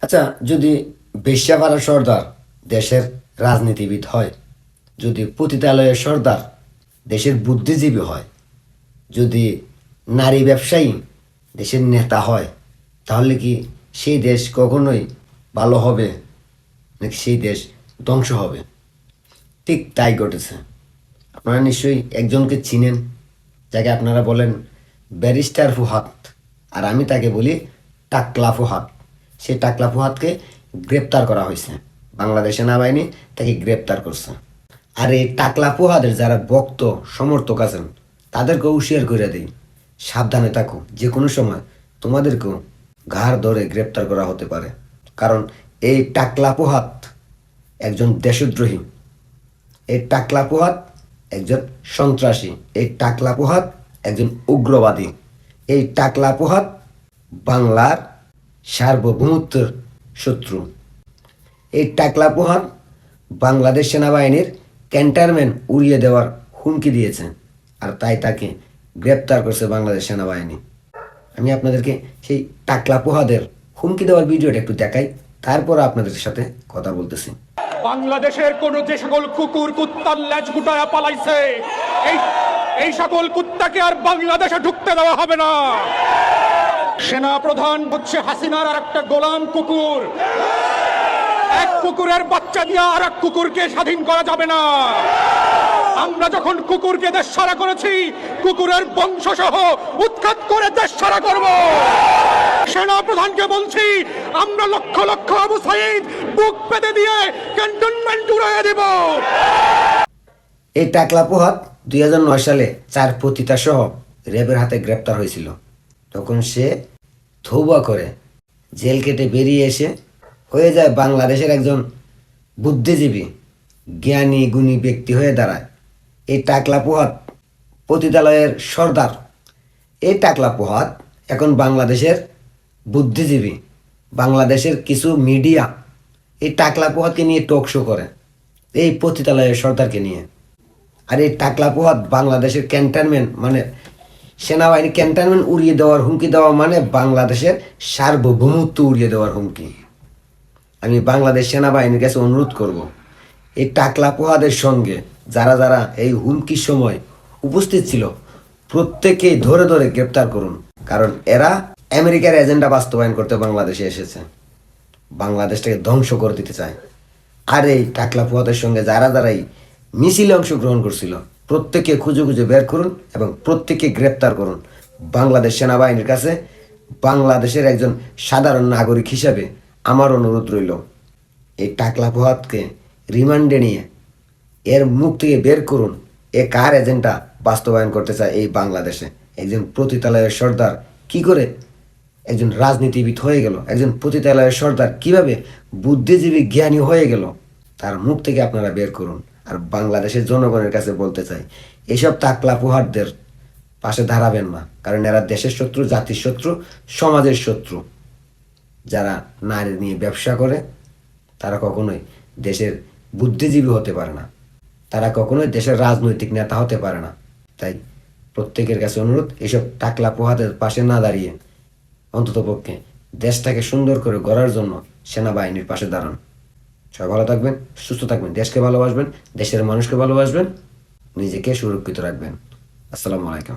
আচ্ছা, যদি বেশ্যাপাড়ার সর্দার দেশের রাজনীতিবিদ হয়, যদি পতিতালয়ের সর্দার দেশের বুদ্ধিজীবী হয়, যদি নারী ব্যবসায়ী দেশের নেতা হয়, তাহলে কি সেই দেশ কখনোই ভালো হবে নাকি সেই দেশ ধ্বংস হবে? ঠিক তাই ঘটেছে। আপনারা নিশ্চয়ই একজনকে চিনেন, যাকে আপনারা বলেন ব্যারিস্টার ফুহাদ, আর আমি তাকে বলি টাকলা ফুহাদ। সেই টাকলা ফুহাদকে গ্রেপ্তার করা হয়েছে, বাংলাদেশ সেনাবাহিনী তাকে গ্রেপ্তার করছে। আর এই টাকলা ফুহাদের যারা ভক্ত সমর্থক আছেন, তাদেরকেও হুঁশিয়ার করে দিই, সাবধানে থাকো, যে কোনো সময় তোমাদেরকেও ঘাড় ধরে গ্রেপ্তার করা হতে পারে। কারণ এই টাকলা ফুহাদ একজন দেশদ্রোহী, এই টাকলা ফুহাদ একজন সন্ত্রাসী, এই টাকলা ফুহাদ একজন উগ্রবাদী, এই টাকলা ফুহাদ বাংলার সার্বভৌমত্বের শত্রু। এই টাকলা ফুহাদ বাংলাদেশ সেনাবাহিনীর ক্যান্টনমেন্ট উড়িয়ে দেওয়ার হুমকি দিয়েছে, আর তাই তাকে গ্রেপ্তার করছে বাংলাদেশ সেনাবাহিনী। আমি আপনাদেরকে সেই টাকলা ফুহাদের হুমকি দেওয়ার ভিডিওটা একটু দেখাই, তারপর আপনাদের সাথে কথা বলতেছি। বাংলাদেশের কোন যে সকল কুকুর কুত্তার লেজ গুটায়া পালাইছে, এই এই সকল কুত্তাকে আর বাংলাদেশে ঢুকতে দেওয়া হবে না। সেনা প্রধান হচ্ছে হাসিনার আর একটা গোলাম কুকুর। এক কুকুরের বাচ্চা দিয়ে আর এক কুকুরকে স্বাধীন করা যাবে না। আমরা যখন কুকুরকে দেশ ছাড়া করেছি, কুকুরের বংশ সহ উৎখাত করে দেশ ছাড়া করব। সেনা প্রধানকে বলছি, আমরা লক্ষ লক্ষ আবু সাইদ বুক পেতে দিয়ে ক্যান্টনমেন্ট উড়িয়ে দেব। এই টাকলা ফুহাদ 2009 সালে 4 পতিতা সহ র্যাবের হাতে গ্রেপ্তার হয়েছিল। তখন সে তওবা করে জেল কেটে বেরিয়ে এসে হয়ে যায় বাংলাদেশের একজন বুদ্ধিজীবী, জ্ঞানী গুণী ব্যক্তি হয়ে দাঁড়ায়। এই টাকলা ফুহাদ পতিতালয়ের সর্দার। এই টাকলা ফুহাদ এখন বাংলাদেশের বুদ্ধিজীবী, বাংলাদেশের কিছু মিডিয়া এই টাকলা ফুহাদকে নিয়ে টক শো করে, এই পতিতালয়ের সর্দারকে নিয়ে। আর এই টাকলা ফুহাদ বাংলাদেশের ক্যান্টনমেন্ট মানে সেনাবাহিনী ক্যান্টনমেন্ট উড়িয়ে দেওয়ার হুমকি দেওয়া মানে বাংলাদেশের সার্বভৌমত্ব উড়িয়ে দেওয়ার হুমকি। আমি বাংলাদেশ সেনাবাহিনীর কাছে অনুরোধ করব, এই টাকলা ফুহাদের সঙ্গে যারা যারা এই হুমকির সময় উপস্থিত ছিল, প্রত্যেকেই ধরে ধরে গ্রেপ্তার করুন। কারণ এরা আমেরিকার এজেন্ডা বাস্তবায়ন করতে বাংলাদেশে এসেছে, বাংলাদেশটাকে ধ্বংস করে দিতে চায়। আর এই টাকলা ফুহাদের সঙ্গে যারা যারাই মিছিলে অংশগ্রহণ করছিল, প্রত্যেকে খুঁজে খুঁজে বের করুন এবং প্রত্যেকে গ্রেপ্তার করুন। বাংলাদেশ সেনাবাহিনীর কাছে বাংলাদেশের একজন সাধারণ নাগরিক হিসাবে আমার অনুরোধ রইল, এই টাকলা ফুহাদকে রিমান্ডে নিয়ে এর মুখ থেকে বের করুন। এ কার এজেন্ডা বাস্তবায়ন করতে চায় এই বাংলাদেশে? একজন পতিতালয়ের সর্দার কি করে একজন রাজনীতিবিদ হয়ে গেল? একজন পতিতালয়ের সর্দার কিভাবে বুদ্ধিজীবী জ্ঞানী হয়ে গেল? তার মুখ থেকে আপনারা বের করুন। আর বাংলাদেশের জনগণের কাছে বলতে চাই, এইসব টাকলা ফুহাদদের পাশে দাঁড়াবেন না, কারণ এরা দেশের শত্রু, জাতির শত্রু, সমাজের শত্রু। যারা নারী নিয়ে ব্যবসা করে তারা কখনোই দেশের বুদ্ধিজীবী হতে পারে না, তারা কখনোই দেশের রাজনৈতিক নেতা হতে পারে না। তাই প্রত্যেকের কাছে অনুরোধ, এইসব টাকলা পোহাদের পাশে না দাঁড়িয়ে অন্ততপক্ষে দেশটাকে সুন্দর করে গড়ার জন্য সেনাবাহিনীর পাশে দাঁড়ান। সবাই ভালো থাকবেন, সুস্থ থাকবেন, দেশকে ভালোবাসবেন, দেশের মানুষকে ভালোবাসবেন, নিজেকে সুরক্ষিত রাখবেন। আসসালামু আলাইকুম।